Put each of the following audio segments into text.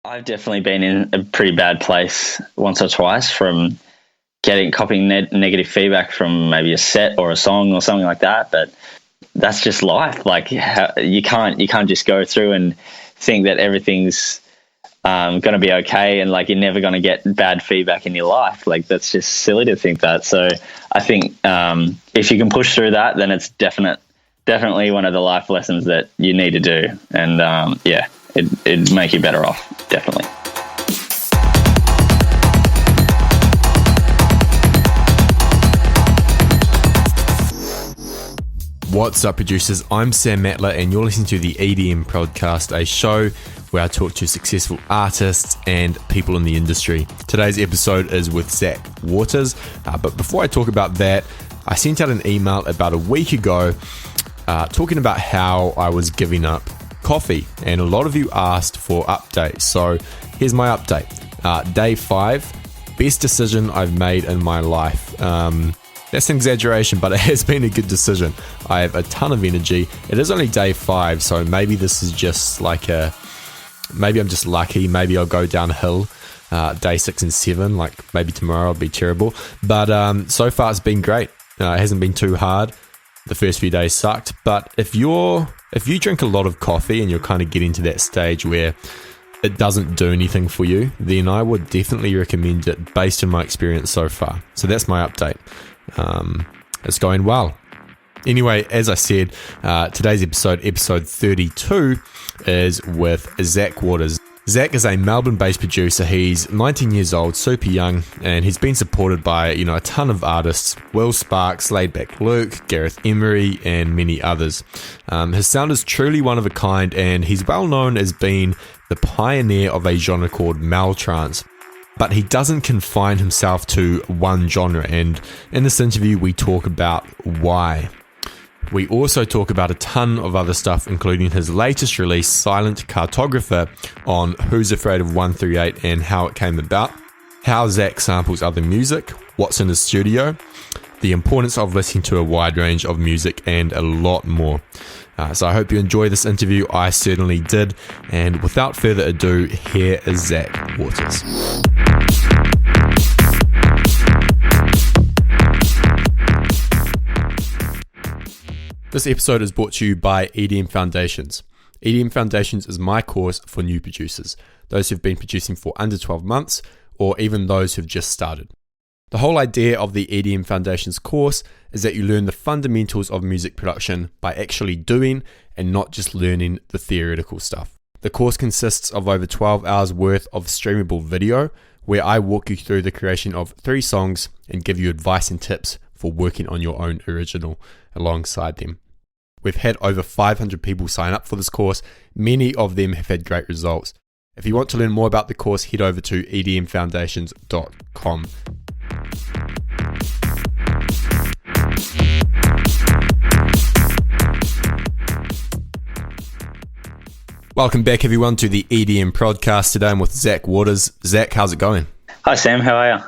I've definitely been in a pretty bad place once or twice from copying negative feedback from maybe a set or a song or something like that. But that's just life. Like you can't just go through and think that everything's going to be okay and like you're never going to get bad feedback in your life. Like that's just silly to think that. So I think if you can push through that, then it's definitely one of the life lessons that you need to do. And it'd make you better off, definitely. What's up, producers? I'm Sam Matla, and you're listening to the EDM Prodcast, a show where I talk to successful artists and people in the industry. Today's episode is with Zac Waters, but before I talk about that, I sent out an email about a week ago talking about how I was giving up coffee, and a lot of you asked for updates. So here's my update. Day 5, best decision I've made in my life. That's an exaggeration, but it has been a good decision. I have a ton of energy. It is only day 5, so maybe this is just like maybe I'm just lucky. Maybe I'll go downhill day 6 and 7. Like maybe tomorrow I'll be terrible. But so far it's been great. It hasn't been too hard. The first few days sucked. But if you drink a lot of coffee and you're kind of getting to that stage where it doesn't do anything for you, then I would definitely recommend it based on my experience so far. So that's my update. It's going well. Anyway, as I said, today's episode 32, is with Zac Waters. Zac is a Melbourne-based producer. He's 19 years old, super young, and he's been supported by a ton of artists: Will Sparks, Laidback Luke, Gareth Emery, and many others. His sound is truly one of a kind, and he's well known as being the pioneer of a genre called psy-trance. But he doesn't confine himself to one genre, and in this interview we talk about why. We also talk about a ton of other stuff, including his latest release, Silent Cartographer, on Who's Afraid of 138 and how it came about, how Zac samples other music, what's in his studio, the importance of listening to a wide range of music, and a lot more. So I hope you enjoy this interview. I certainly did. And without further ado, here is Zac Waters. This episode is brought to you by EDM Foundations. EDM Foundations is my course for new producers, those who've been producing for under 12 months, or even those who've just started. The whole idea of the EDM Foundations course is that you learn the fundamentals of music production by actually doing and not just learning the theoretical stuff. The course consists of over 12 hours worth of streamable video, where I walk you through the creation of 3 songs and give you advice and tips for working on your own original alongside them. We've had over 500 people sign up for this course. Many of them have had great results. If you want to learn more about the course, head over to edmfoundations.com. Welcome back, everyone, to the EDM Prodcast. Today I'm with Zac Waters. Zac, how's it going? Hi, Sam. How are you?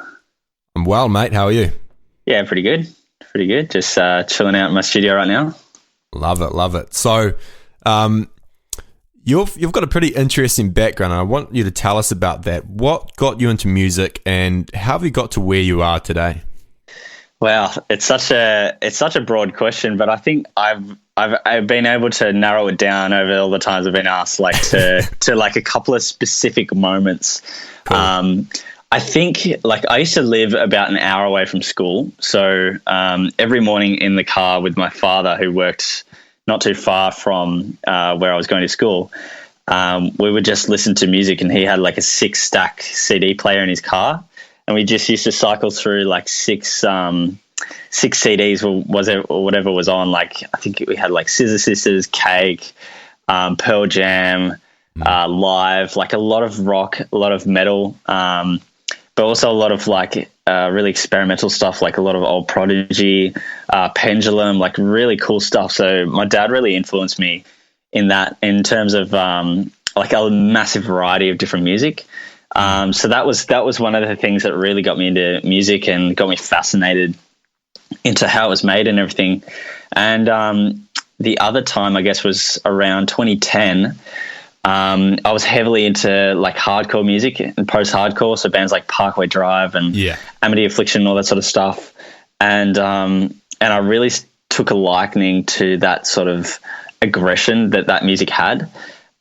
I'm well, mate. How are you? Yeah, pretty good. Pretty good. Just chilling out in my studio right now. Love it, love it. So, you've got a pretty interesting background, and I want you to tell us about that. What got you into music, and how have you got to where you are today? Well, it's such a broad question, but I think I've been able to narrow it down over all the times I've been asked, like to like a couple of specific moments. Cool. I think like I used to live about an hour away from school. So every morning in the car with my father, who worked not too far from where I was going to school, we would just listen to music, and he had like a 6-stack CD player in his car. And we just used to cycle through like six CDs or whatever was on. Like I think we had like Scissor Sisters, Cake, Pearl Jam, Live, like a lot of rock, a lot of metal, but also a lot of like really experimental stuff, like a lot of old Prodigy, Pendulum, like really cool stuff. So my dad really influenced me in that, in terms of like a massive variety of different music. So that was one of the things that really got me into music and got me fascinated into how it was made and everything. And the other time, I guess, was around 2010. I was heavily into like hardcore music and post-hardcore, so bands like Parkway Drive and Amity Affliction and all that sort of stuff. And I really took a liking to that sort of aggression that music had.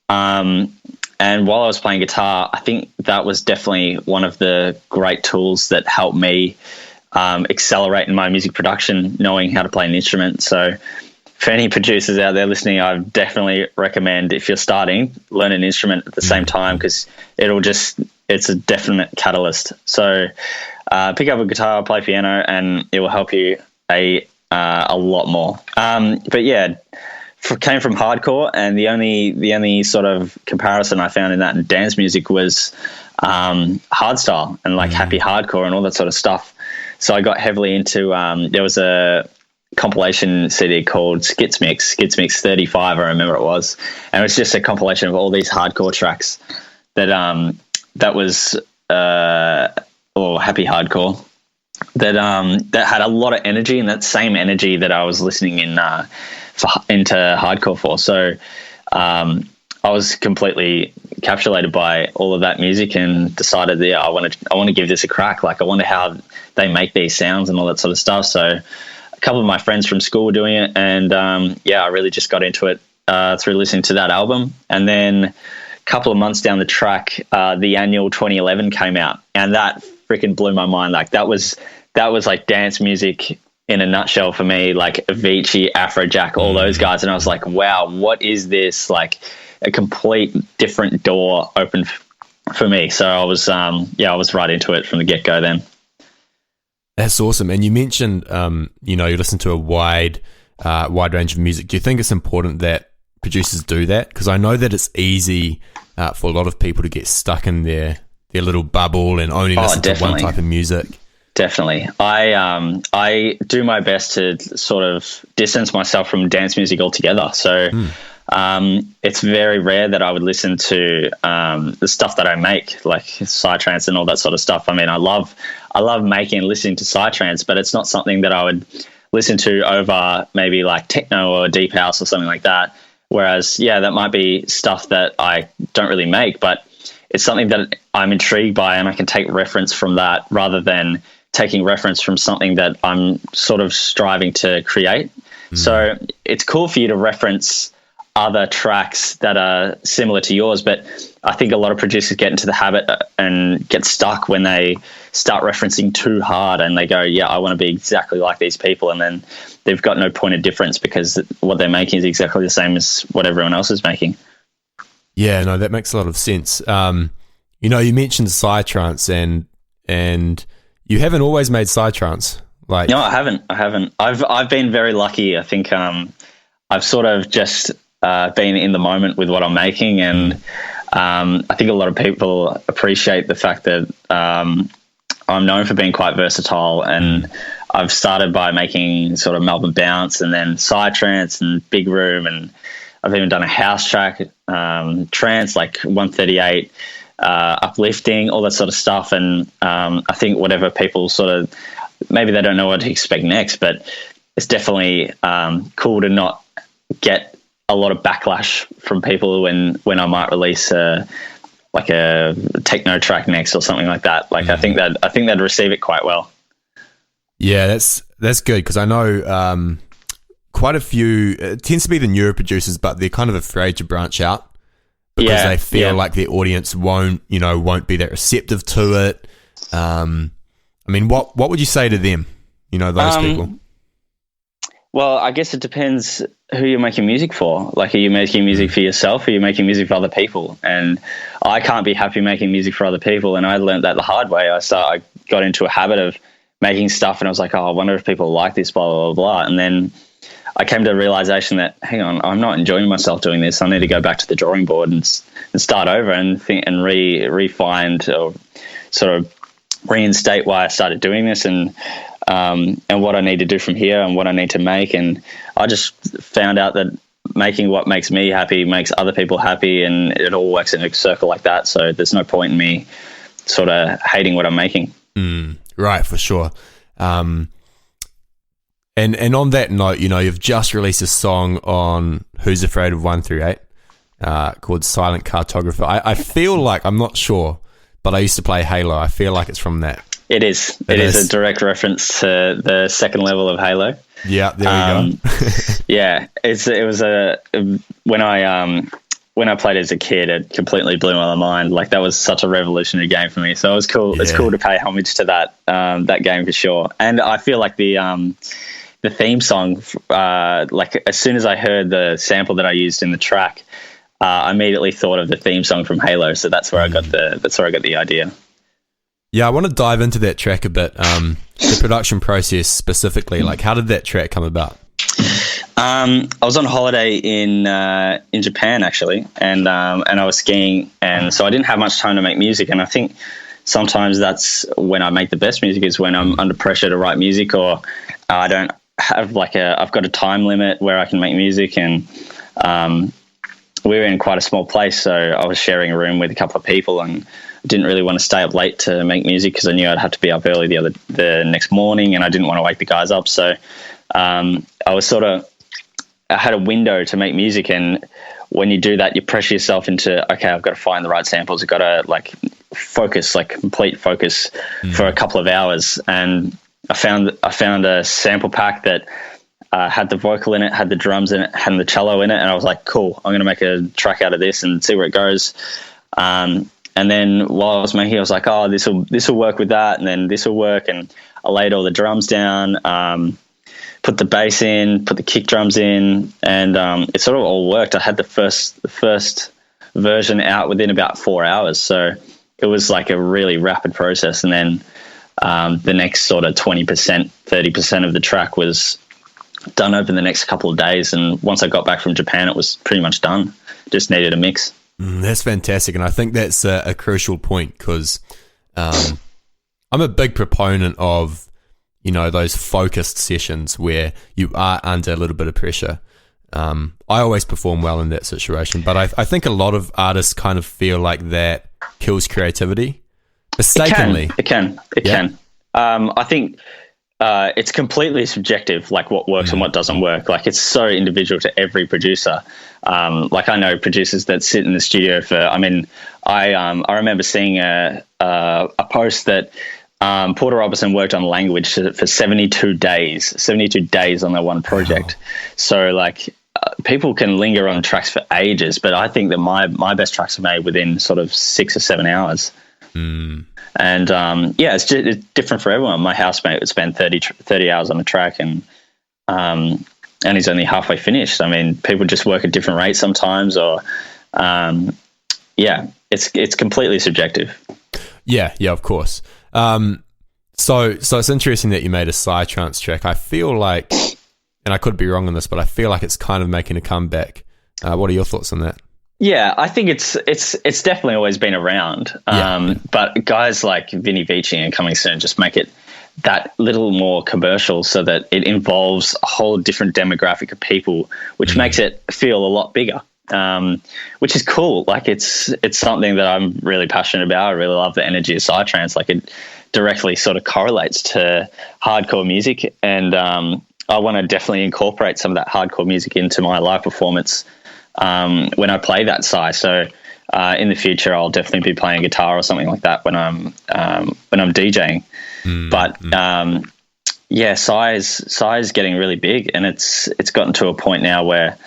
And while I was playing guitar, I think that was definitely one of the great tools that helped me accelerate in my music production, knowing how to play an instrument. So for any producers out there listening, I definitely recommend, if you're starting, learn an instrument at the same time, because it's a definite catalyst. So pick up a guitar, play piano, and it will help you a lot more. But yeah, came from hardcore, and the only sort of comparison I found in that and dance music was hardstyle and like happy hardcore and all that sort of stuff. So I got heavily into there was a compilation CD called Skits Mix 35, I remember it was, and it was just a compilation of all these hardcore tracks that was or happy hardcore that had a lot of energy, and that same energy that I was listening into hardcore for. So I was completely captivated by all of that music and decided that I want to give this a crack. Like, I wonder how they make these sounds and all that sort of stuff. So a couple of my friends from school were doing it, and I really just got into it through listening to that album. And then a couple of months down the track, the annual 2011 came out, and that freaking blew my mind. Like, that was like dance music in a nutshell for me, like Avicii, Afrojack, all those guys. And I was like, wow, what is this? Like, a complete different door opened for me. So I was right into it from the get-go then. That's awesome. And you mentioned, you listen to a wide range of music. Do you think it's important that producers do that? Because I know that it's easy for a lot of people to get stuck in their little bubble and only listen to one type of music. Definitely. I do my best to sort of distance myself from dance music altogether. So it's very rare that I would listen to the stuff that I make, like psy-trance and all that sort of stuff. I mean, I love making and listening to psy-trance, but it's not something that I would listen to over maybe like techno or deep house or something like that. Whereas, that might be stuff that I don't really make, but it's something that I'm intrigued by, and I can take reference from that rather than taking reference from something that I'm sort of striving to create. So it's cool for you to reference other tracks that are similar to yours, but I think a lot of producers get into the habit and get stuck when they start referencing too hard, and they go, I want to be exactly like these people, and then they've got no point of difference because what they're making is exactly the same as what everyone else is making. Yeah, no, that makes a lot of sense. You mentioned psy-trance, and you haven't always made psy-trance. Like, no, I haven't. I've been very lucky. I think I've sort of just been in the moment with what I'm making, and I think a lot of people appreciate the fact that I'm known for being quite versatile, and I've started by making sort of Melbourne bounce, and then psy-trance and big room, and I've even done a house track, trance like 138, uplifting, all that sort of stuff. And I think whatever people sort of, maybe they don't know what to expect next, but it's definitely cool to not get a lot of backlash from people when I might release like a techno track next or something like that. Like, I think they'd receive it quite well. Yeah, that's good, because I know quite a few, it tends to be the newer producers, but they're kind of afraid to branch out because they feel like their audience won't be that receptive to it. I mean, what would you say to them? Those people. Well, I guess it depends who you're making music for. Like, are you making music for yourself, or are you making music for other people? And I can't be happy making music for other people, and I learned that the hard way. I got into a habit of making stuff, and I was like, I wonder if people like this, blah, blah, blah, blah. And then I came to the realization that, hang on, I'm not enjoying myself doing this. I need to go back to the drawing board and start over and think and re-find or sort of reinstate why I started doing this, and what I need to do from here and what I need to make. And I just found out that making what makes me happy makes other people happy, and it all works in a circle like that. So there's no point in me sort of hating what I'm making. Right, for sure. And on that note, you've just released a song on Who's Afraid of 1 through 8. called Silent Cartographer. I feel like, I'm not sure, but I used to play Halo. I feel like it's from that. It is. It is a direct reference to the second level of Halo. Yeah, there we go. Yeah, when I played as a kid, it completely blew my mind. Like, that was such a revolutionary game for me. So it was cool. Yeah. It's cool to pay homage to that game for sure. And I feel like the theme song, like as soon as I heard the sample that I used in the track, I immediately thought of the theme song from Halo. So that's where I got the idea. Yeah, I want to dive into that track a bit. The production process specifically, like how did that track come about? I was on holiday in Japan actually, and I was skiing, and so I didn't have much time to make music. And I think sometimes that's when I make the best music, is when I'm under pressure to write music, or I don't have I've got a time limit where I can make music. And we were in quite a small place, so I was sharing a room with a couple of people, and didn't really want to stay up late to make music because I knew I'd have to be up early the next morning, and I didn't want to wake the guys up. So I had a window to make music, and when you do that, you pressure yourself into, okay, I've got to find the right samples. I've got to complete focus for a couple of hours. And I found a sample pack that had the vocal in it, had the drums in it, had the cello in it, and I was like, cool, I'm going to make a track out of this and see where it goes. And then while I was making it, I was like, oh, this will work with that, and then this will work. And I laid all the drums down, put the bass in, put the kick drums in, and it sort of all worked. I had the first version out within about 4 hours, so it was like a really rapid process. And then the next sort of 20%, 30% of the track was done over the next couple of days. And once I got back from Japan, it was pretty much done. Just needed a mix. That's fantastic, and I think that's a crucial point, because I'm a big proponent of, those focused sessions where you are under a little bit of pressure. I always perform well in that situation, but I think a lot of artists kind of feel like that kills creativity. Mistakenly. It can. I think it's completely subjective, like what works and what doesn't work. Like, it's so individual to every producer. Like, I know producers that sit in the studio I remember seeing a post that Porter Robertson worked on Language for 72 days on that one project. Wow. So people can linger on tracks for ages, but I think that my best tracks are made within sort of 6 or 7 hours. And it's different for everyone. My housemate would spend 30 hours on a track, and he's only halfway finished. I mean, people just work at different rates sometimes, or it's completely subjective. Yeah, of course. So it's interesting that you made a psy-trance track. I feel like, and I could be wrong on this, but I feel like it's kind of making a comeback. What are your thoughts on that? Yeah, I think it's definitely always been around. But guys like Vinny Vici and Coming Soon just make it that little more commercial, so that it involves a whole different demographic of people, which makes it feel a lot bigger. Which is cool. Like, it's something that I'm really passionate about. I really love the energy of psy-trance. Like, it directly sort of correlates to hardcore music, and I want to definitely incorporate some of that hardcore music into my live performance when I play that psy. So in the future, I'll definitely be playing guitar or something like that when I'm DJing. But psy is getting really big, and it's gotten to a point now where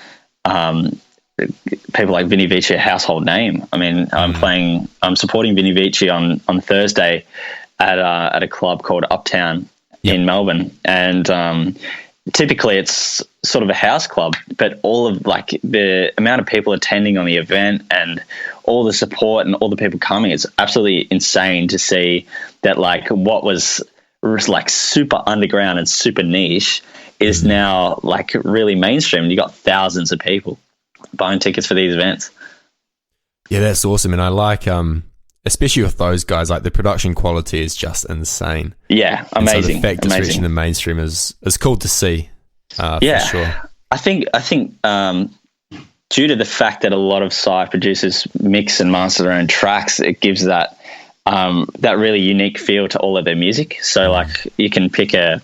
people like Vinny Vici are a household name. I mean, I'm supporting Vinny Vici on Thursday at a club called Uptown in Melbourne, and typically it's sort of a house club, but all of the amount of people attending on the event and all the support and all the people coming, it's absolutely insane to see that what was super underground and super niche is now really mainstream, and you got thousands of people buying tickets for these events. Yeah, that's awesome. And I like especially with those guys, the production quality is just insane. Yeah, amazing. So the fact it's reaching the mainstream is cool to see. For sure. I think due to the fact that a lot of psy producers mix and master their own tracks, it gives that really unique feel to all of their music. So you can pick a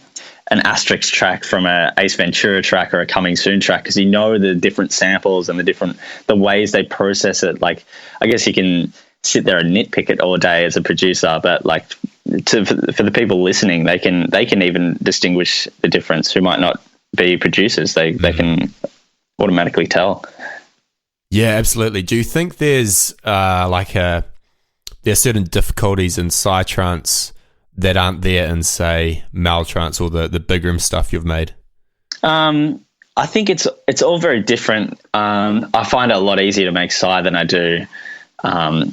an Asterix track from a Ace Ventura track or a Coming Soon track, because you know the different samples and the ways they process it. Like, I guess you can sit there and nitpick it all day as a producer, but like for the people listening, they can even distinguish the difference who might not be producers. They can automatically tell. Yeah, absolutely. Do you think there's there's certain difficulties in psy-trance that aren't there in, say, Maltrance or the big room stuff you've made? I think it's all very different. I find it a lot easier to make psy than I do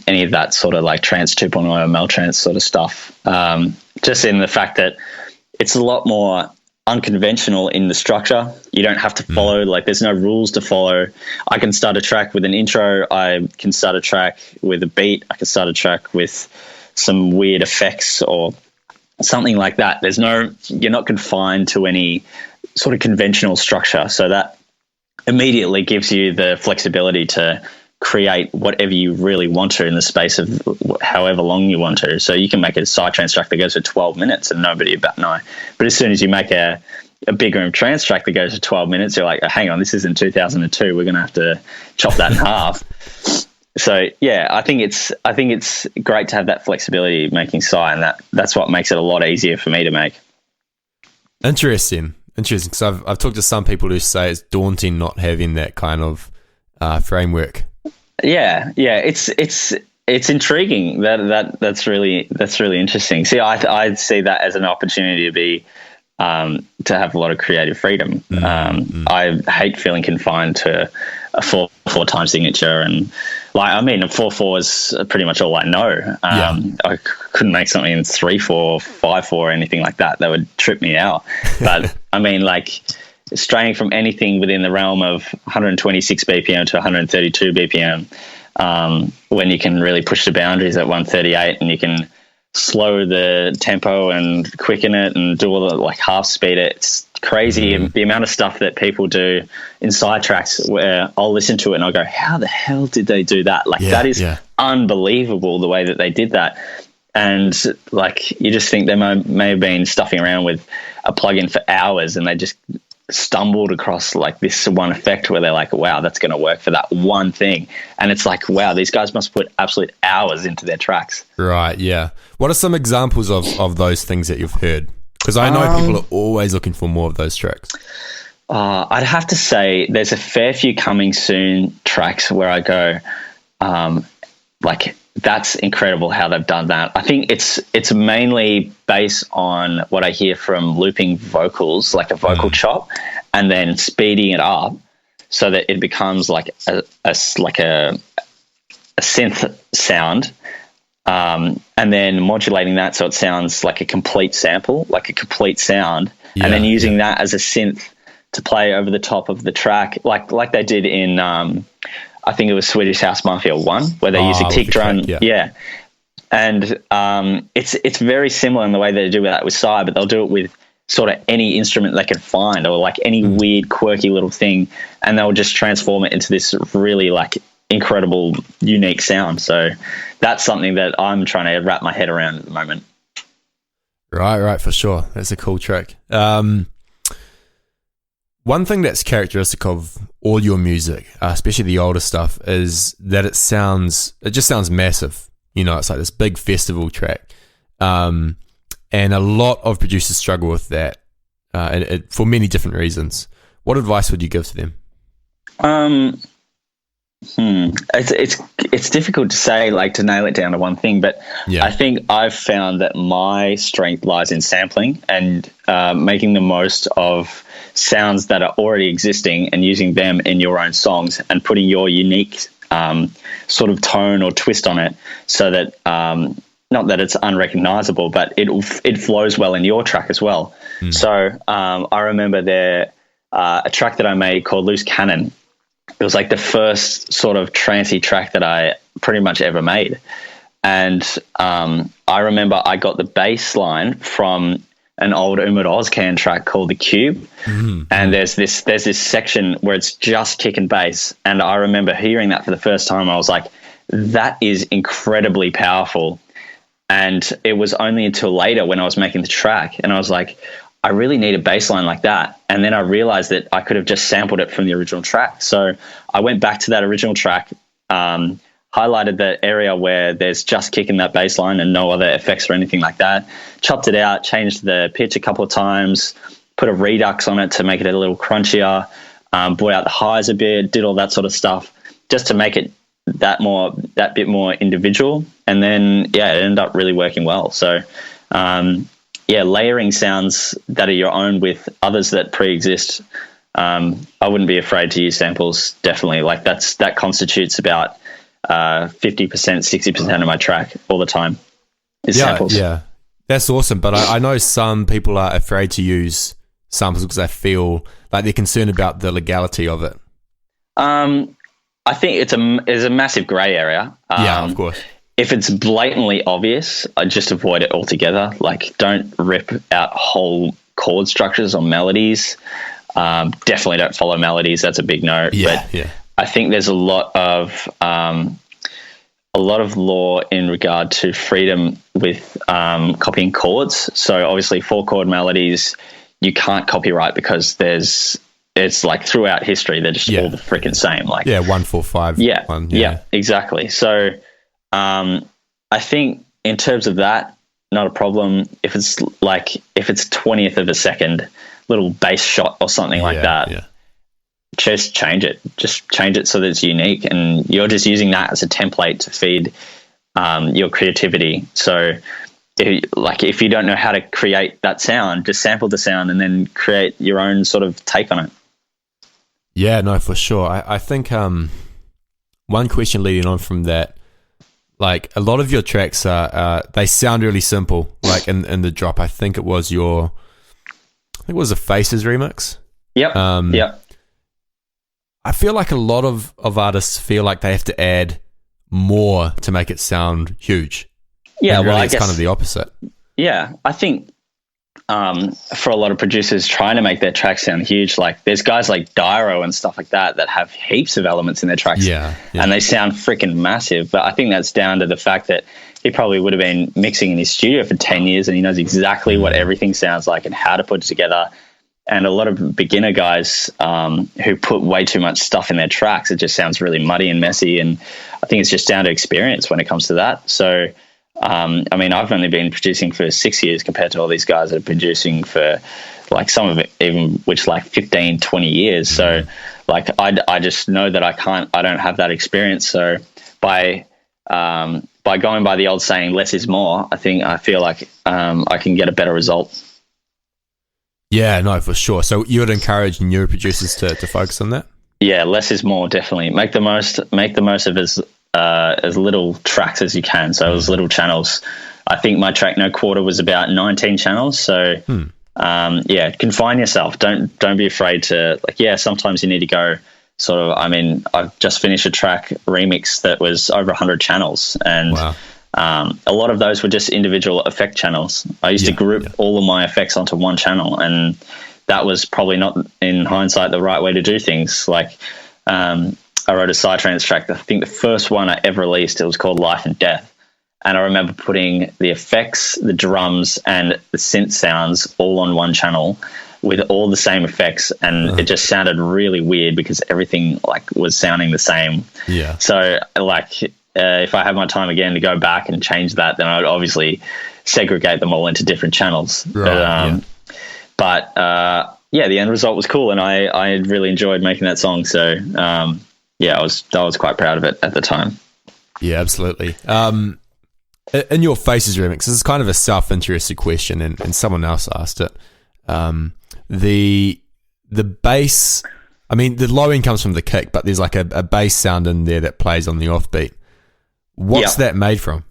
any of that sort of like trance 2.0 or Maltrance sort of stuff. Just in the fact that it's a lot more unconventional in the structure. You don't have to follow, like, there's no rules to follow. I can start a track with an intro. I can start a track with a beat. I can start a track with some weird effects or something like that. You're not confined to any sort of conventional structure. So that immediately gives you the flexibility to create whatever you really want to in the space of however long you want to. So you can make a psy-trance track that goes for 12 minutes and nobody would bat an eye. But as soon as you make a big room trance track that goes for 12 minutes, you're like, oh, hang on, this is in 2002. We're going to have to chop that in half. So yeah, I think it's great to have that flexibility making psy, and that's what makes it a lot easier for me to make. Interesting. Because I've talked to some people who say it's daunting not having that kind of framework. Yeah, it's intriguing. That's really interesting. See, I see that as an opportunity to be to have a lot of creative freedom. I hate feeling confined to a 4/4 time signature, and like, I mean, a 4/4 is pretty much all I know. I couldn't make something in 3/4, 5/4, anything like that. That would trip me out. But I mean, like, straying from anything within the realm of 126 BPM to 132 BPM, when you can really push the boundaries at 138, and you can slow the tempo and quicken it and do all the like half speed it. It's crazy the amount of stuff that people do in side tracks where I'll listen to it and I'll go, how the hell did they do that? Like, that is unbelievable, the way that they did that. And like, you just think they may have been stuffing around with a plugin for hours, and they just stumbled across like this one effect where they're like, wow, that's going to work for that one thing. And it's like, wow, these guys must put absolute hours into their tracks. Right. Yeah. What are some examples of those things that you've heard? Because I know people are always looking for more of those tracks. I'd have to say there's a fair few Coming Soon tracks where I go, like, that's incredible how they've done that. I think it's mainly based on what I hear from looping vocals, like a vocal chop, and then speeding it up so that it becomes like a synth sound, and then modulating that so it sounds like a complete sample, like a complete sound, and then using that as a synth to play over the top of the track, like they did in I think it was Swedish House Mafia 1, where they use a kick drum. Yeah. And it's very similar in the way they do that with psy, but they'll do it with sort of any instrument they can find, or like any weird, quirky little thing, and they'll just transform it into this really like incredible, unique sound. So that's something that I'm trying to wrap my head around at the moment. Right, for sure. That's a cool track. One thing that's characteristic of all your music, especially the older stuff, is that it just sounds massive. You know, it's like this big festival track. And a lot of producers struggle with that for many different reasons. What advice would you give to them? It's difficult to say, like, to nail it down to one thing, but I think I've found that my strength lies in sampling and making the most of sounds that are already existing and using them in your own songs and putting your unique sort of tone or twist on it, so that not that it's unrecognizable, but it flows well in your track as well. So I remember a track that I made called Loose Cannon. It was like the first sort of trancey track that I pretty much ever made. And I remember I got the bass line from an old Umud Ozcan track called The Cube. And there's this section where it's just kick and bass. And I remember hearing that for the first time. I was like, that is incredibly powerful. And it was only until later when I was making the track and I was like, I really need a bass line like that. And then I realized that I could have just sampled it from the original track. So I went back to that original track, highlighted the area where there's just kick in that bass line and no other effects or anything like that, chopped it out, changed the pitch a couple of times, put a redux on it to make it a little crunchier, brought out the highs a bit, did all that sort of stuff just to make it that bit more individual. And then, it ended up really working well. So, layering sounds that are your own with others that pre-exist. I wouldn't be afraid to use samples. Definitely, like that constitutes about 50%, 60% of my track all the time is samples. Yeah, that's awesome. But I know some people are afraid to use samples because they feel like they're concerned about the legality of it. I think it's a massive grey area. Of course. If it's blatantly obvious, I just avoid it altogether. Like, don't rip out whole chord structures or melodies. Definitely don't follow melodies. That's a big no. Yeah. I think there's a lot of law in regard to freedom with copying chords. So obviously 4-chord melodies you can't copyright because it's like throughout history they're just all the freaking same. Like 1 4 5. Yeah, exactly. So I think in terms of that, not a problem. If it's 20th of a second little bass shot or something like that, just change it. Just change it so that it's unique, and you're just using that as a template to feed your creativity. So if you don't know how to create that sound, just sample the sound and then create your own sort of take on it. Yeah, no, for sure. I think one question leading on from that, like a lot of your tracks they sound really simple. Like in the drop, I think it was a Faces remix. Yep. Yep. I feel like a lot of artists feel like they have to add more to make it sound huge. Yeah, and well, really I it's guess kind of the opposite. Yeah, I think for a lot of producers trying to make their tracks sound huge, like there's guys like Dyro and stuff like that have heaps of elements in their tracks, and they sound freaking massive. But I think that's down to the fact that he probably would have been mixing in his studio for 10 years and he knows exactly what everything sounds like and how to put it together. And a lot of beginner guys who put way too much stuff in their tracks, it just sounds really muddy and messy. And I think it's just down to experience when it comes to that. So, I mean, I've only been producing for 6 years compared to all these guys that are producing for like some of it, even which like 15, 20 years. So like, I just know that I don't have that experience. So by going by the old saying, less is more, I feel like I can get a better result. Yeah, no, for sure. So you would encourage newer producers to focus on that? Yeah, less is more, definitely. Make the most of as little tracks as you can. So as little channels. I think my track No Quarter was about 19 channels. So confine yourself. Don't be afraid to sometimes you need to go sort of, I mean, I've just finished a track remix that was over 100 channels, and wow. A lot of those were just individual effect channels. I used to group all of my effects onto one channel, and that was probably not, in hindsight, the right way to do things. Like, I wrote a psy-trance track. I think the first one I ever released, it was called Life and Death. And I remember putting the effects, the drums, and the synth sounds all on one channel with all the same effects, and it just sounded really weird because everything was sounding the same. Yeah. So if I had my time again to go back and change that, then I'd obviously segregate them all into different channels. Right, but the end result was cool, and I really enjoyed making that song. So I was quite proud of it at the time. Yeah, absolutely. In your Faces remix, this is kind of a self-interested question, and someone else asked it. The bass, I mean, the low end comes from the kick, but there's like a bass sound in there that plays on the offbeat. What's that made from?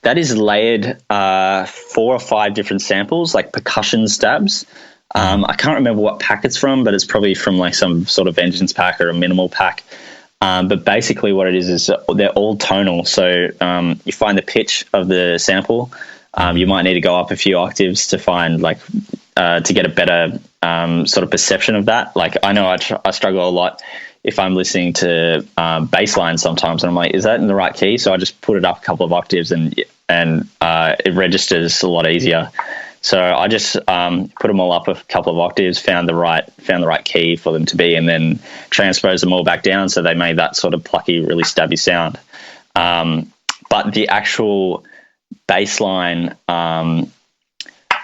That is layered 4 or 5 different samples, like percussion stabs. I can't remember what pack it's from, but it's probably from like some sort of Vengeance pack or a minimal pack. But basically what it is they're all tonal. So you find the pitch of the sample. You might need to go up a few octaves to find to get a better sort of perception of that. Like, I know I struggle a lot if I'm listening to Bassline sometimes, and I'm like, is that in the right key? So I just put it up a couple of octaves, and it registers a lot easier. So I just put them all up a couple of octaves, found the right key for them to be, and then transposed them all back down so they made that sort of plucky, really stabby sound. But the actual bassline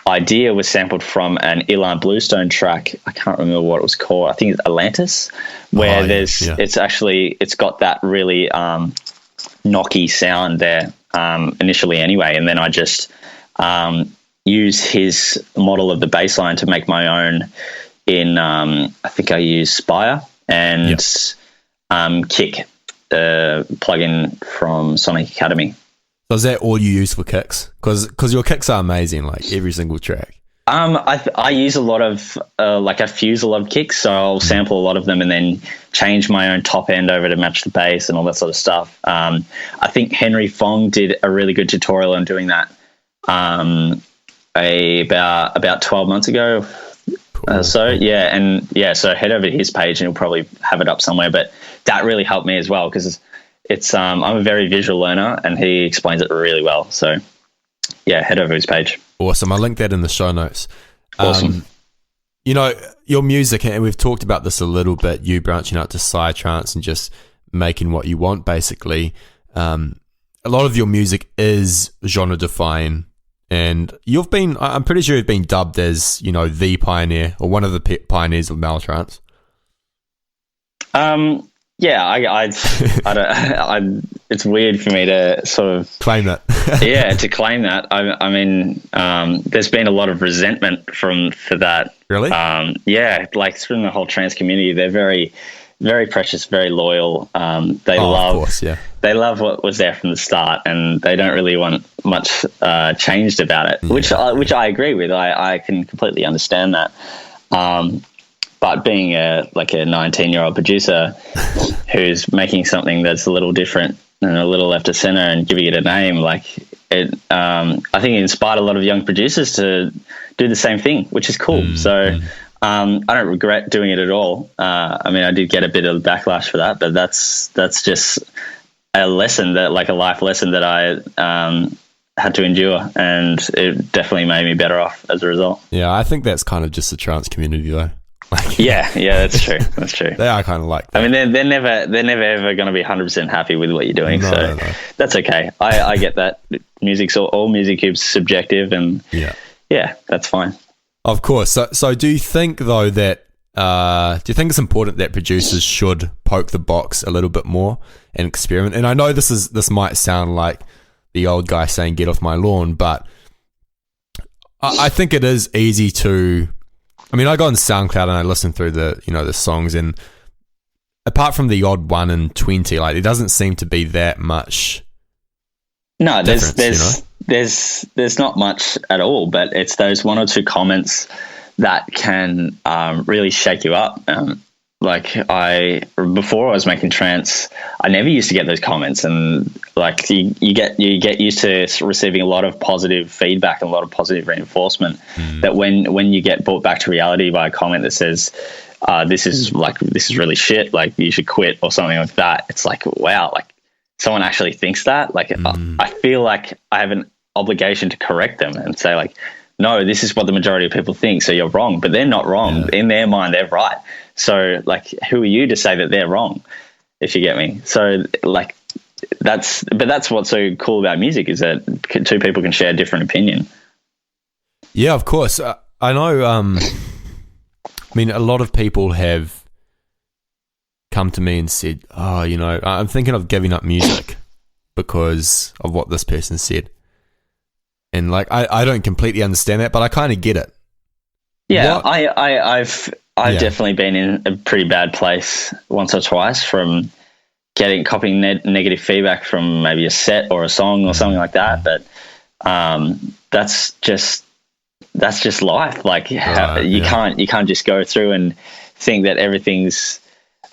idea was sampled from an Ilan Bluestone track. I can't remember what it was called. I think it's Atlantis, where it's got that really knocky sound there initially anyway, and then I just use his model of the bassline to make my own in I think I use Spire and Kick, plugin from Sonic Academy. So is that all you use for kicks? Because your kicks are amazing, like every single track. I use a lot of I fuse a lot of kicks, so I'll sample a lot of them and then change my own top end over to match the bass and all that sort of stuff. I think Henry Fong did a really good tutorial on doing that about 12 months ago. Cool. So head over to his page and he'll probably have it up somewhere. But that really helped me as well because it's I'm a very visual learner and he explains it really well. So yeah, head over his page. Awesome. I'll link that in the show notes. Awesome. Your music, and we've talked about this a little bit, you branching out to psy-trance and just making what you want, basically. A lot of your music is genre-defying, and I'm pretty sure you've been dubbed as, the pioneer or one of the pioneers of Maltrance. Yeah, I don't. It's weird for me to sort of claim that. To claim that. I mean, there's been a lot of resentment for that. Really? Like from the whole trance community, they're very, very precious, very loyal. They love what was there from the start, and they don't really want much changed about it. Yeah. Which I agree with. I can completely understand that. But being a 19-year-old producer who's making something that's a little different and a little left of center and giving it a name, I think it inspired a lot of young producers to do the same thing, which is cool. I don't regret doing it at all. I did get a bit of backlash for that, but that's just a lesson a life lesson that I had to endure, and it definitely made me better off as a result. Yeah, I think that's kind of just the trance community though. Yeah, that's true. That's true. They are kind of like that. I mean, they're never ever going to be 100% happy with what you're doing. No. That's okay. I get that. All music is subjective, and yeah, that's fine. Of course. So do you think though that do you think it's important that producers should poke the box a little bit more and experiment? And I know this might sound like the old guy saying "get off my lawn," but I think it is easy to. I mean, I go on SoundCloud and I listen through the songs, and apart from the odd 1 in 20, it doesn't seem to be that much. No, there's not much at all, but it's those 1 or 2 comments that can really shake you up. Before I was making trance, I never used to get those comments, and you get used to receiving a lot of positive feedback and a lot of positive reinforcement. That when you get brought back to reality by a comment that says this is really shit, you should quit or something like that, it's wow, someone actually thinks that. I feel like I have an obligation to correct them and say no, this is what the majority of people think, so you're wrong. But they're not wrong. Yeah. In their mind, they're right. So, who are you to say that they're wrong, if you get me? So, that's what's so cool about music, is that 2 people can share a different opinion. Yeah, of course. I know, a lot of people have come to me and said, I'm thinking of giving up music because of what this person said. And I don't completely understand that, but I kind of get it. Yeah, I've definitely been in a pretty bad place once or twice from copying negative feedback from maybe a set or a song or something like that. But that's just life. You can't just go through and think that everything's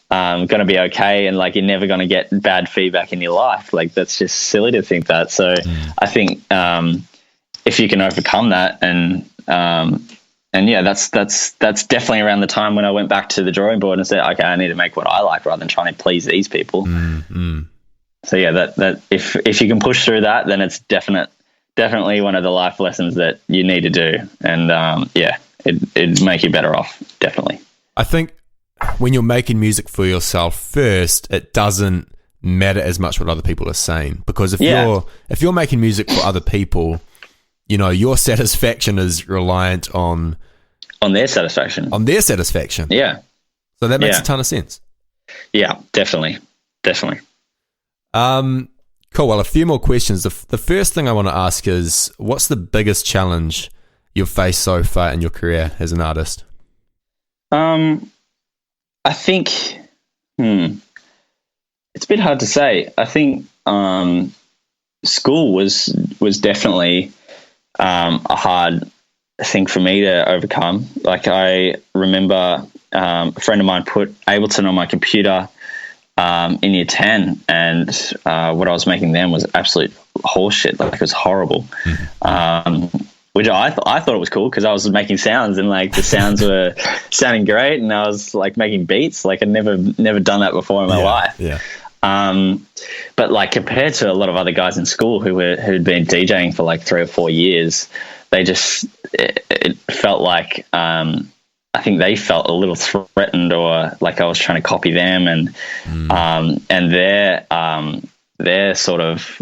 going to be okay, and you're never going to get bad feedback in your life. That's just silly to think that. So I think if you can overcome that, and that's definitely around the time when I went back to the drawing board and said, okay, I need to make what I like rather than trying to please these people. So yeah, that if you can push through that, then it's definitely definitely one of the life lessons that you need to do. And it'd make you better off, definitely. I think when you're making music for yourself first, it doesn't matter as much what other people are saying, because if you're making music for other people, you know, your satisfaction is reliant on their satisfaction. Yeah. So that makes a ton of sense. Yeah, definitely. Cool. Well, a few more questions. The first thing I want to ask is, what's the biggest challenge you've faced so far in your career as an artist? I think, it's a bit hard to say. I think school was definitely a hard thing for me to overcome. Like, I remember a friend of mine put Ableton on my computer in year 10, and what I was making then was absolute horseshit. Like, it was horrible. Which I thought it was cool because I was making sounds, and like the sounds were sounding great, and I was like making beats. Like, I'd never done that before in my life. Yeah. But like, compared to a lot of other guys in school who'd been DJing for like 3 or 4 years, it felt like I think they felt a little threatened, or like I was trying to copy them, and their sort of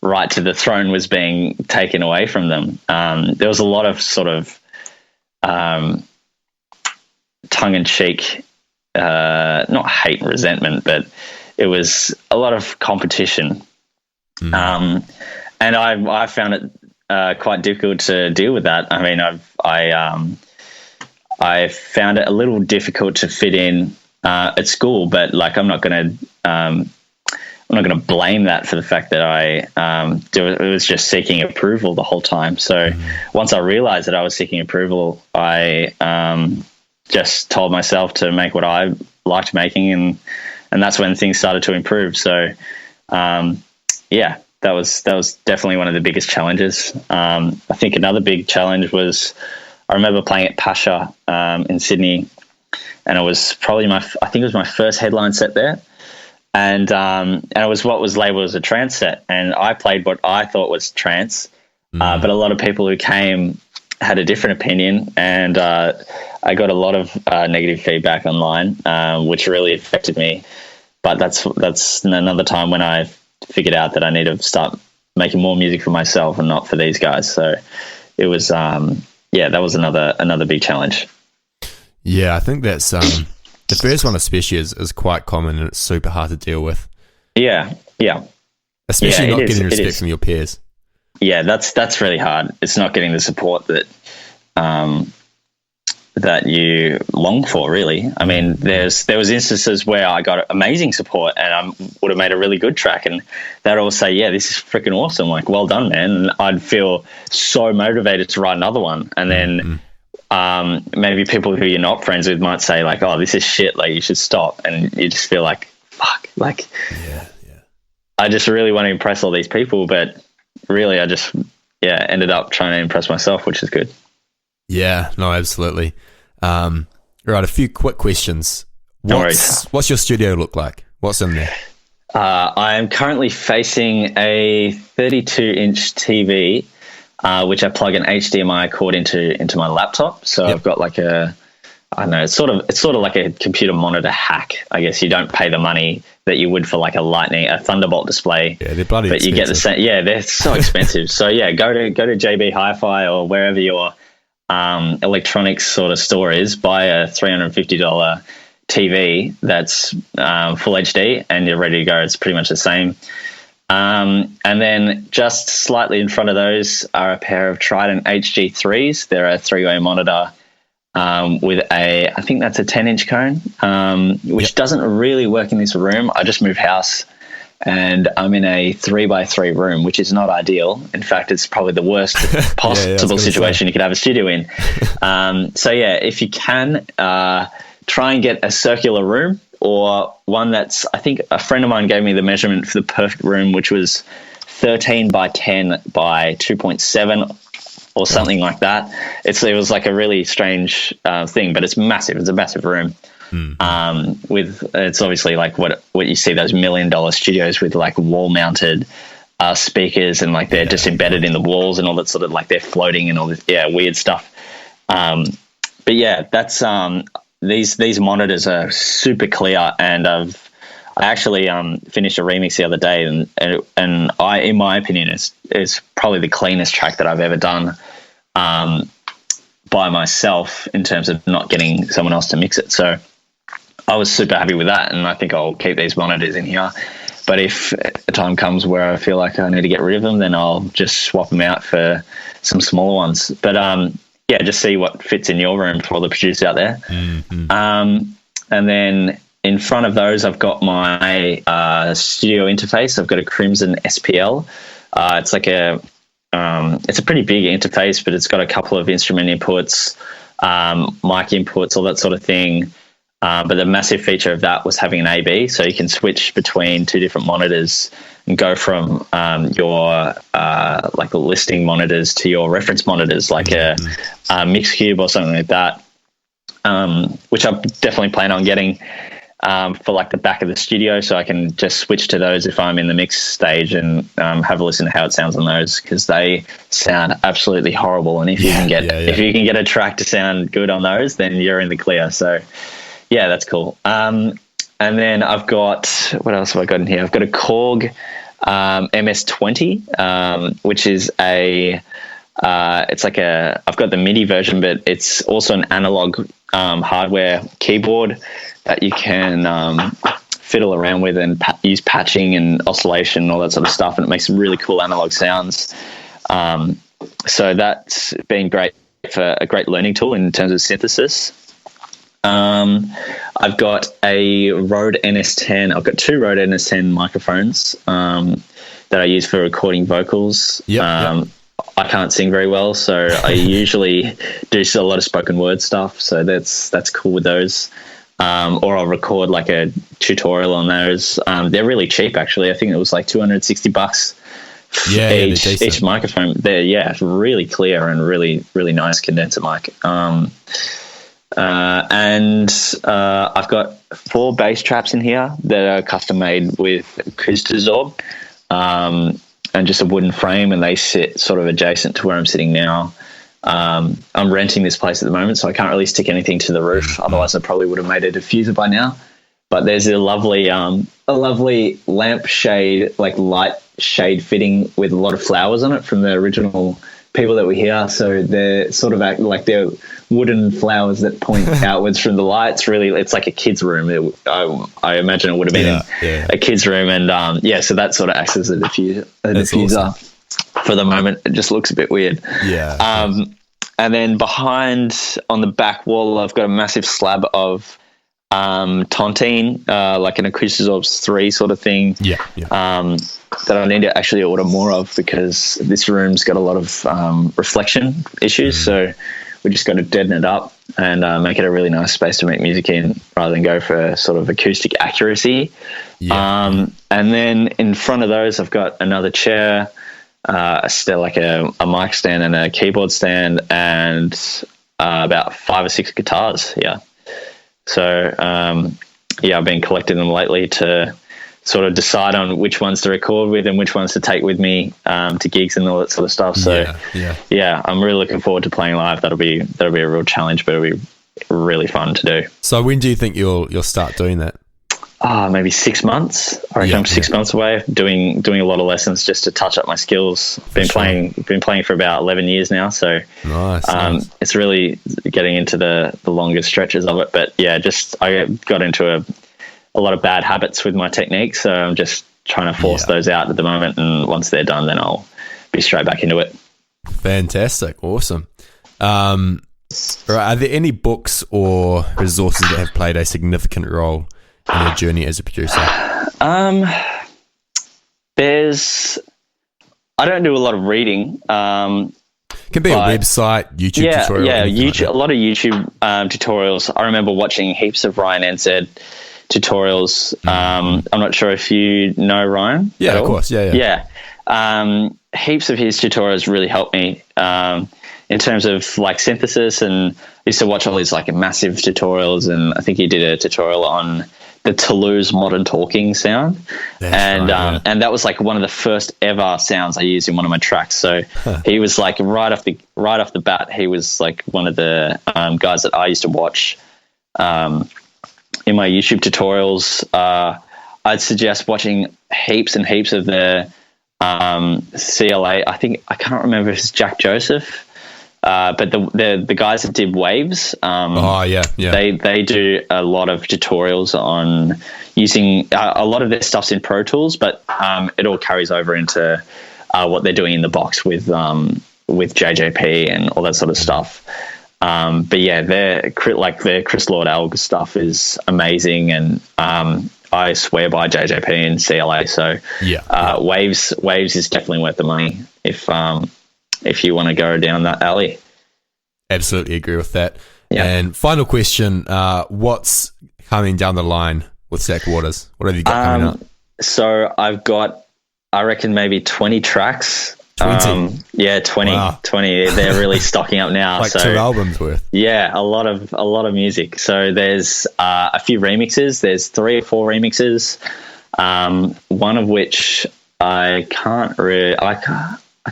right to the throne was being taken away from them. There was a lot of sort of tongue-in-cheek, not hate and resentment, but it was a lot of competition. And I found it quite difficult to deal with that. I mean, I found it a little difficult to fit in at school, but like, I'm not going to blame that for the fact that it was just seeking approval the whole time. So once I realized that I was seeking approval, I just told myself to make what I liked making, and that's when things started to improve. So that was definitely one of the biggest challenges. I think another big challenge was, I remember playing at Pasha in Sydney, and it was probably I think it was my first headline set there. And it was what was labeled as a trance set, and I played what I thought was trance, but a lot of people who came had a different opinion, and I got a lot of negative feedback online, which really affected me. But that's another time when I figured out that I need to start making more music for myself and not for these guys. So it was that was another big challenge. Yeah, I think that's the first one especially is quite common, and it's super hard to deal with. Yeah. Especially not getting respect from your peers. Yeah, that's really hard. It's not getting the support that that you long for, really. I mean, there was instances where I got amazing support, and I would have made a really good track, and they'd all say, "Yeah, this is freaking awesome! Like, well done, man!" And I'd feel so motivated to write another one, and then. Maybe people who you're not friends with might say like, "Oh, this is shit. Like, you should stop," and you just feel like, "Fuck!" Like, I just really want to impress all these people, but really, I just ended up trying to impress myself, which is good. Yeah, no, absolutely. Right, a few quick questions. What's your studio look like? What's in there? I am currently facing a 32-inch TV. Which I plug an HDMI cord into my laptop. So I've got like it's sort of like a computer monitor hack. I guess you don't pay the money that you would for like a Thunderbolt display. Yeah, they're bloody expensive. You get the same. Yeah, they're so expensive. So go to JB Hi-Fi or wherever your electronics sort of store is. Buy a $350 TV that's full HD, and you're ready to go. It's pretty much the same. And then just slightly in front of those are a pair of Trident HG3s. They're a 3-way monitor with I think that's a 10-inch cone, which doesn't really work in this room. I just moved house, and I'm in a 3x3 room, which is not ideal. In fact, it's probably the worst possible situation you could have a studio in. If you can, try and get a circular room, or one that's, I think a friend of mine gave me the measurement for the perfect room, which was 13 by 10 by 2.7 or something like that. It was like a really strange thing, but it's massive. It's a massive room. It's obviously like what you see those $1 million studios with, like wall mounted speakers, and like they're just embedded in the walls and all that sort of, like they're floating and all this weird stuff. But yeah, that's these monitors are super clear, and I actually finished a remix the other day, and I, in my opinion, is probably the cleanest track that I've ever done by myself in terms of not getting someone else to mix it. So I was super happy with that, and I think I'll keep these monitors in here. But if a time comes where I feel like I need to get rid of them, then I'll just swap them out for some smaller ones. But just see what fits in your room for all the producers out there. Mm-hmm. And then in front of those, I've got my studio interface. I've got a Crimson SPL. It's like it's a pretty big interface, but it's got a couple of instrument inputs, mic inputs, all that sort of thing. But the massive feature of that was having an A/B, so you can switch between two different monitors and go from your like listing monitors to your reference monitors, like a mix cube or something like that, which I definitely plan on getting for like the back of the studio, so I can just switch to those if I'm in the mix stage and have a listen to how it sounds on those, because they sound absolutely horrible. And if you can get a track to sound good on those, then you're in the clear. So yeah, that's cool. And then I've got, what else have I got in here? I've got a Korg MS-20, which is it's like I've got the MIDI version, but it's also an analog hardware keyboard that you can fiddle around with and use patching and oscillation and all that sort of stuff, and it makes some really cool analog sounds. So that's been great for a great learning tool in terms of synthesis. I've got a Rode NS10. I've got two Rode NS10 microphones that I use for recording vocals. I can't sing very well, so I usually do a lot of spoken word stuff. So that's cool with those. Or I'll record like a tutorial on those. They're really cheap, actually. I think it was like $260 each microphone. It's really clear and really, really nice condenser mic. And I've got 4 bass traps in here that are custom made with Acoustism, and just a wooden frame, and they sit sort of adjacent to where I'm sitting now. I'm renting this place at the moment, so I can't really stick anything to the roof. Otherwise I probably would have made a diffuser by now. But there's a lovely lamp shade, like light shade fitting with a lot of flowers on it from the original people that were here. So they're sort of like they're wooden flowers that point outwards from the lights. Really, it's like a kid's room. I imagine it would have been a kid's room, and so that sort of acts as a diffuser awesome. For the moment. It just looks a bit weird. And then behind on the back wall, I've got a massive slab of tontine, like an Acoustism 3 sort of thing. That I need to actually order more of, because this room's got a lot of reflection issues. So we just got to deaden it up and make it a really nice space to make music in, rather than go for sort of acoustic accuracy. And then in front of those, I've got another chair, still like a mic stand and a keyboard stand, and about 5 or 6 guitars. So I've been collecting them lately to sort of decide on which ones to record with and which ones to take with me to gigs and all that sort of stuff. So I'm really looking forward to playing live. That'll be a real challenge, but it'll be really fun to do. So when do you think you'll start doing that? Maybe 6 months. I reckon I'm 6 months away. Doing a lot of lessons just to touch up my skills. Been playing for about 11 years now, so nice. It's really getting into the longer stretches of it. But I got into a lot of bad habits with my technique, so I'm just trying to force those out at the moment, and once they're done, then I'll be straight back into it. Fantastic. Awesome. Are there any books or resources that have played a significant role in your journey as a producer? I don't do a lot of reading. Can be a website, YouTube tutorial. YouTube, a lot of YouTube tutorials. I remember watching heaps of Ryan NZ tutorials. I'm not sure if you know Ryan. Yeah, of course. Yeah. Heaps of his tutorials really helped me. in terms of like synthesis, and I used to watch all these like massive tutorials, and I think he did a tutorial on the Toulouse modern talking sound. And that was like one of the first ever sounds I used in one of my tracks. So he was like right off the bat, he was like one of the guys that I used to watch in my YouTube tutorials. I'd suggest watching heaps and heaps of the CLA. I can't remember if it's Jack Joseph, but the guys that did Waves. They do a lot of tutorials on using a lot of their stuff's in Pro Tools, but it all carries over into what they're doing in the box with JJP and all that sort of stuff. But yeah, their Chris Lord Alg stuff is amazing, and I swear by JJP and CLA. So Waves is definitely worth the money if you want to go down that alley. Absolutely agree with that. Yeah. And final question, what's coming down the line with Zac Waters? What have you got coming up? So I've got, I reckon, maybe 20 tracks. 20? 20. Wow. 20. They're really stocking up now. Like 2 albums worth. Yeah, a lot of music. So there's a few remixes. There's 3 or 4 remixes. One of which I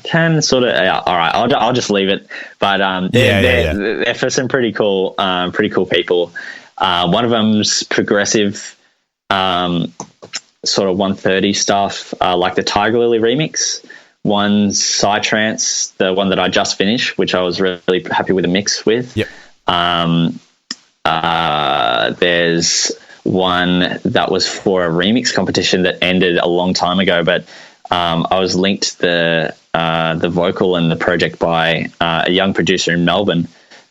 can sort of. All right, I'll just leave it. But they're for some pretty cool people. One of them's progressive, sort of 130 stuff, like the Tiger Lily remix. One's psy-trance, the one that I just finished, which I was really happy with the mix with. Yep. There's one that was for a remix competition that ended a long time ago, but I was linked the vocal and the project by a young producer in Melbourne,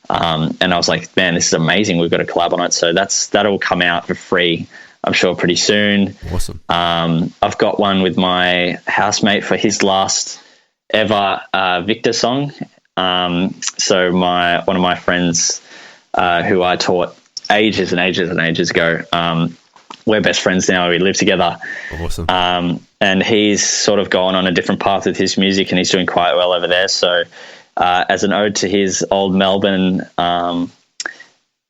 and I was like, man, this is amazing. We've got a collab on it, so that'll come out for free, I'm sure, pretty soon. Awesome. I've got one with my housemate for his last ever Victor song. So one of my friends who I taught ages and ages and ages ago, we're best friends now. We live together. Awesome. And he's sort of gone on a different path with his music, and he's doing quite well over there. So as an ode to his old Melbourne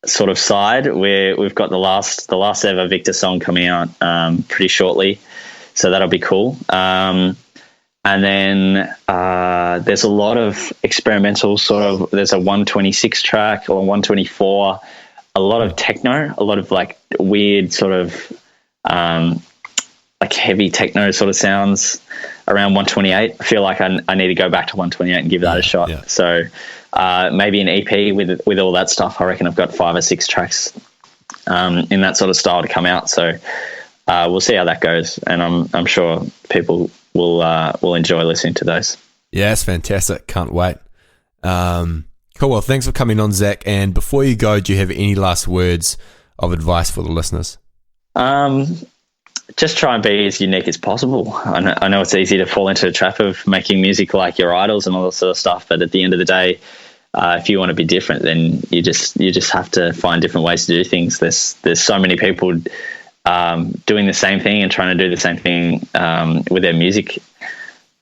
sort of side, we've got the last ever Victor song coming out pretty shortly, so that'll be cool. And then there's a lot of experimental sort of, there's a 126 track or 124, a lot of techno, a lot of like weird sort of like heavy techno sort of sounds around 128. I feel like I need to go back to 128 and give that a shot. Yeah. So maybe an EP with all that stuff. I reckon I've got 5 or 6 tracks in that sort of style to come out. So we'll see how that goes, and I'm sure people will enjoy listening to those. Yeah, it's fantastic. Can't wait. Cool. Well, thanks for coming on, Zac. And before you go, do you have any last words of advice for the listeners? Just try and be as unique as possible. I know it's easy to fall into the trap of making music like your idols and all that sort of stuff, but at the end of the day, if you want to be different, then you just have to find different ways to do things. There's so many people doing the same thing and trying to do the same thing with their music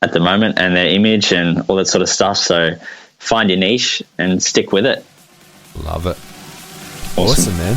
at the moment and their image and all that sort of stuff. So find your niche and stick with it. Love it. Awesome, man.